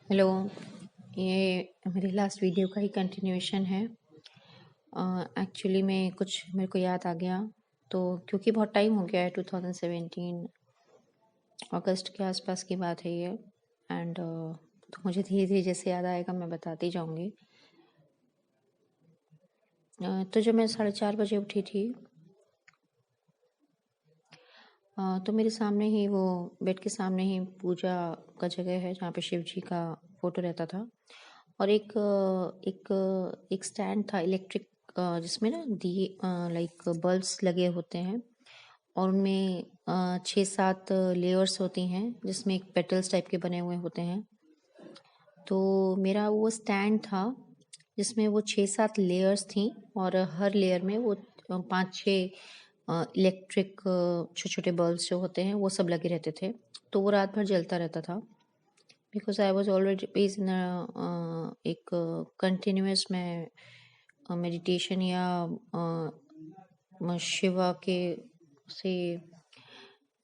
Hello. ये मेरी last video का ही कंटिन्यूएशन है। एक्चुअली में कुछ मेरे को याद आ गया, तो क्योंकि बहुत टाइम हो गया है, 2017 अगस्त के आसपास की बात है ये। एंड तो मुझे धीरे धीरे जैसे याद आएगा मैं बताती जाऊंगी। तो जब मैं 4:30 बजे उठी थी, तो मेरे सामने ही वो बेड के सामने ही पूजा का जगह है जहाँ पे शिव जी का फोटो रहता था। और एक स्टैंड था इलेक्ट्रिक, जिसमें ना दिए लाइक बल्ब्स लगे होते हैं, और उनमें 6-7 लेयर्स होती हैं जिसमें एक पेटल्स टाइप के बने हुए होते हैं। तो मेरा वो स्टैंड था जिसमें वो 6-7 लेयर्स थी, और हर लेयर में वो 5-6 इलेक्ट्रिक छोटे छोटे बल्ब्स जो होते हैं वो सब लगे रहते थे। तो वो रात भर जलता रहता था, because I was already base in एक कंटिन्यूस में मेडिटेशन या शिवा के से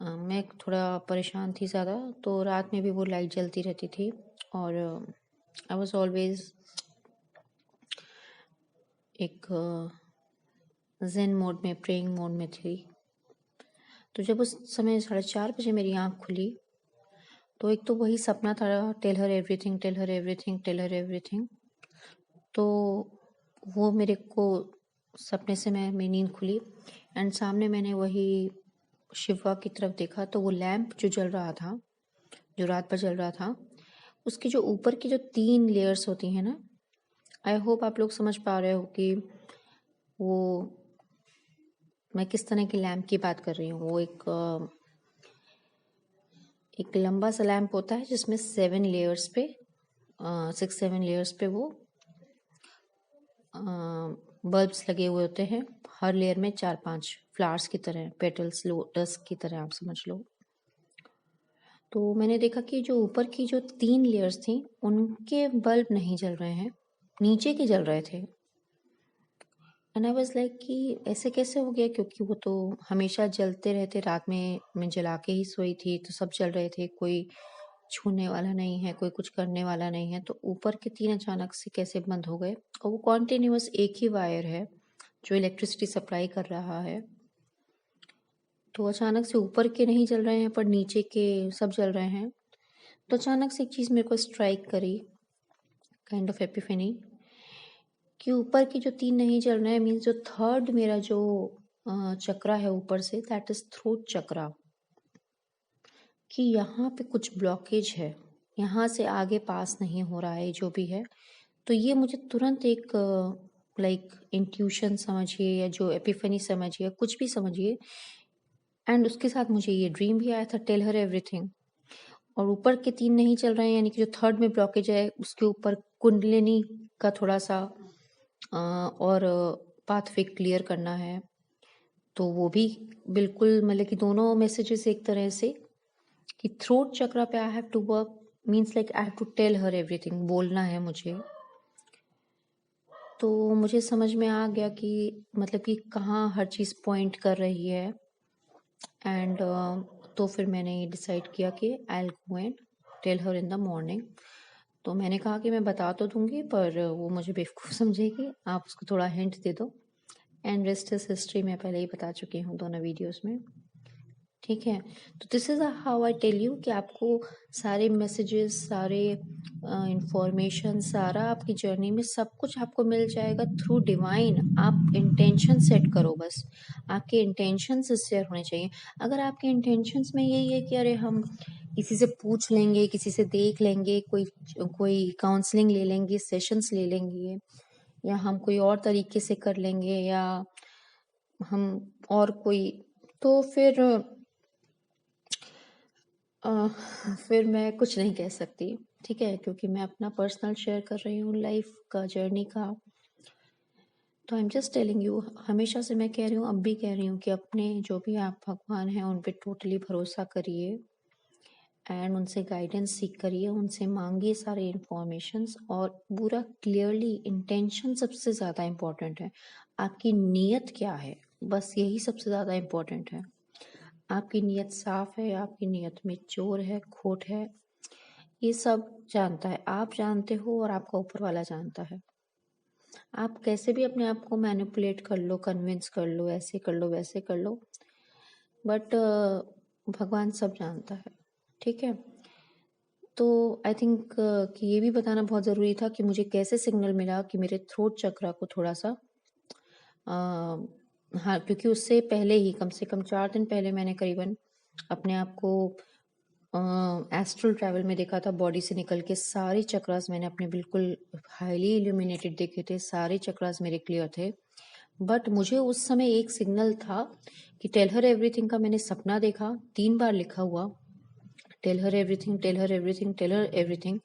मैं थोड़ा परेशान थी ज़्यादा, तो रात में भी वो लाइट जलती रहती थी। और आई वॉज ऑलवेज एक जेन मोड में, प्रेइंग मोड में थी। तो जब उस समय 4:30 बजे मेरी आँख खुली, तो एक तो वही सपना था, tell her everything, tell her everything, tell her everything. तो वो मेरे को सपने से मेरी नींद खुली, एंड सामने मैंने वही शिवा की तरफ देखा। तो वो लैम्प जो जल रहा था, जो रात भर जल रहा था, उसके जो ऊपर की जो 3 लेयर्स होती हैं ना, आई होप आप लोग समझ पा रहे हो कि वो मैं किस तरह की लैम्प की बात कर रही हूँ। वो एक लंबा सा लैम्प होता है जिसमें 7 लेयर्स पे 6-7 लेयर्स पे वो बल्ब्स लगे हुए होते हैं। हर लेयर में 4-5 फ्लावर्स की तरह, पेटल्स, लोटस की तरह आप समझ लो। तो मैंने देखा कि जो ऊपर की जो 3 लेयर्स थी उनके बल्ब नहीं जल रहे हैं, नीचे के जल रहे थे। एंड आई वाज लाइक कि ऐसे कैसे हो गया, क्योंकि वो तो हमेशा जलते रहते। रात में मैं जला के ही सोई थी, तो सब जल रहे थे, कोई छूने वाला नहीं है, कोई कुछ करने वाला नहीं है। तो ऊपर के 3 अचानक से कैसे बंद हो गए? और वो कॉन्टिन्यूअस एक ही वायर है जो इलेक्ट्रिसिटी सप्लाई कर रहा है। तो अचानक से ऊपर के नहीं जल रहे हैं पर नीचे के सब जल रहे हैं। तो अचानक से एक चीज़ मेरे को स्ट्राइक करी, काइंड ऑफ एपिफेनी, कि ऊपर की जो 3 नहीं जल रहे हैं, मीन्स जो थर्ड मेरा जो चक्रा है ऊपर से, दैट इज थ्रोट चक्रा, कि यहाँ पे कुछ ब्लॉकेज है, यहाँ से आगे पास नहीं हो रहा है जो भी है। तो ये मुझे तुरंत एक लाइक इंट्यूशन समझिए या जो एपिफनी समझिए, कुछ भी समझिए। एंड उसके साथ मुझे ये ड्रीम भी आया था, टेल हर एवरीथिंग। और ऊपर के 3 नहीं चल रहे हैं, यानी कि जो थर्ड में ब्लॉकेज है उसके ऊपर कुंडलिनी का थोड़ा सा और पाथवे क्लियर करना है। तो वो भी बिल्कुल मतलब कि दोनों मैसेजेस एक तरह से, कि थ्रोट चक्रा पे I have to work, means like I have to tell her everything, बोलना है मुझे। तो मुझे समझ में आ गया कि मतलब कि कहाँ हर चीज़ पॉइंट कर रही है। एंड तो फिर मैंने ये डिसाइड किया कि I will go and tell her in the morning. तो मैंने कहा कि मैं बता तो दूंगी, पर वो मुझे बेवकूफ़ समझेगी, आप उसको थोड़ा हिंट दे दो। एंड रेस्ट इज हिस्ट्री, मैं पहले ही बता चुकी हूँ दोनों वीडियोस में। ठीक है, तो this is how I tell you कि आपको सारे मैसेजेस, सारे इंफॉर्मेशन, सारा आपकी जर्नी में सब कुछ आपको मिल जाएगा थ्रू डिवाइन। आप इंटेंशन सेट करो बस, आपके इंटेंशन सिंसियर होने चाहिए। अगर आपके इंटेंशंस में यही है कि अरे हम किसी से पूछ लेंगे, किसी से देख लेंगे, कोई कोई काउंसलिंग ले लेंगे, सेशंस ले लेंगे, या हम कोई और तरीके से कर लेंगे, या हम और कोई, तो अ, फिर मैं कुछ नहीं कह सकती। ठीक है, क्योंकि मैं अपना पर्सनल शेयर कर रही हूँ लाइफ का, जर्नी का। तो I am just telling you, हमेशा से मैं कह रही हूँ, अब भी कह रही हूँ कि अपने जो भी आप भगवान हैं उन पे टोटली भरोसा करिए, एंड उनसे गाइडेंस सीख करिए, उनसे मांगिए सारे इन्फॉर्मेशंस, और पूरा क्लियरली इंटेंशन सबसे ज़्यादा इम्पोर्टेंट है। आपकी नीयत क्या है, बस यही सबसे ज़्यादा इम्पोर्टेंट है। आपकी नीयत साफ है, आपकी नीयत में चोर है, खोट है, ये सब जानता है, आप जानते हो और आपका ऊपर वाला जानता है। आप कैसे भी अपने आप को मैनिपुलेट कर लो, कन्विंस कर लो, ऐसे कर लो, वैसे कर लो, बट भगवान सब जानता है। ठीक है, तो आई थिंक कि ये भी बताना बहुत ज़रूरी था कि मुझे कैसे सिग्नल मिला कि मेरे थ्रोट चक्रा को थोड़ा सा हाँ, क्योंकि उससे पहले ही कम से कम 4 दिन पहले मैंने करीबन अपने आप को एस्ट्रल ट्रैवल में देखा था। बॉडी से निकल के सारे चक्रास मैंने अपने बिल्कुल हाईली इल्यूमिनेटेड देखे थे, सारे चक्रास मेरे क्लियर थे। बट मुझे उस समय एक सिग्नल था कि टेल हर एवरीथिंग का मैंने सपना देखा, 3 बार लिखा हुआ, tell her everything, tell her everything, tell her everything,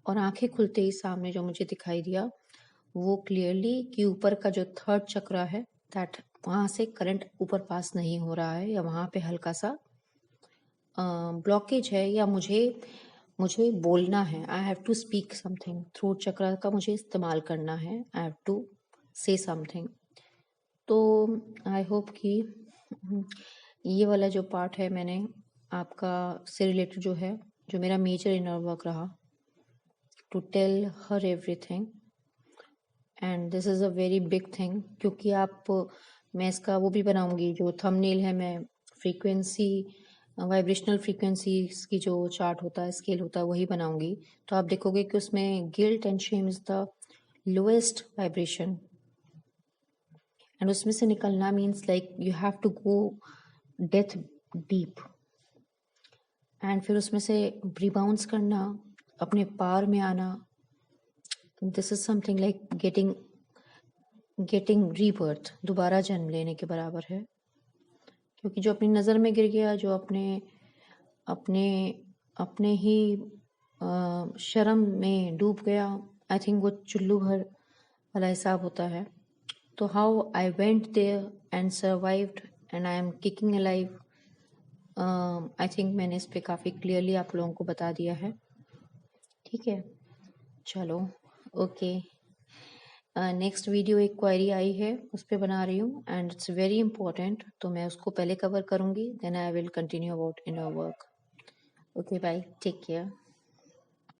और आंखें खुलते ही सामने जो मुझे दिखाई दिया वो क्लियरली कि ऊपर का जो थर्ड चक्रा है, दैट वहाँ से करंट ऊपर पास नहीं हो रहा है, या वहाँ पे हल्का सा ब्लॉकेज है, या मुझे मुझे बोलना है, I have to speak something, throat chakra का मुझे इस्तेमाल करना है, I have to say something. तो आई होप कि ये वाला जो पार्ट है मैंने आपका से रिलेटेड जो है, जो मेरा मेजर इनर वर्क रहा, to tell her everything, and this is a very big thing, क्योंकि आप मैं इसका वो भी बनाऊंगी, जो थंबनेल है, मैं फ्रीक्वेंसी वाइब्रेशनल फ्रीक्वेंसीज की जो चार्ट होता है, स्केल होता है, वही बनाऊंगी। तो आप देखोगे कि उसमें guilt and shame is the lowest vibration, and उसमें से निकलना means like you have to go death deep, and फिर उसमें से रिबाउंस करना, अपने पार में आना, this is something like getting rebirth, दोबारा जन्म लेने के बराबर है। क्योंकि जो अपनी नज़र में गिर गया, जो अपने अपने अपने ही शर्म में डूब गया, आई थिंक वो चुल्लू भर वाला हिसाब होता है। तो how I went there and survived and I am kicking alive, I think मैंने इस पे काफ़ी क्लियरली आप लोगों को बता दिया है। ठीक है, चलो, ओके। नेक्स्ट वीडियो एक क्वेरी आई है, उस पर बना रही हूँ, एंड इट्स वेरी इंपॉर्टेंट, तो मैं उसको पहले कवर करूँगी, then I will continue about inner work. Okay, bye, take care.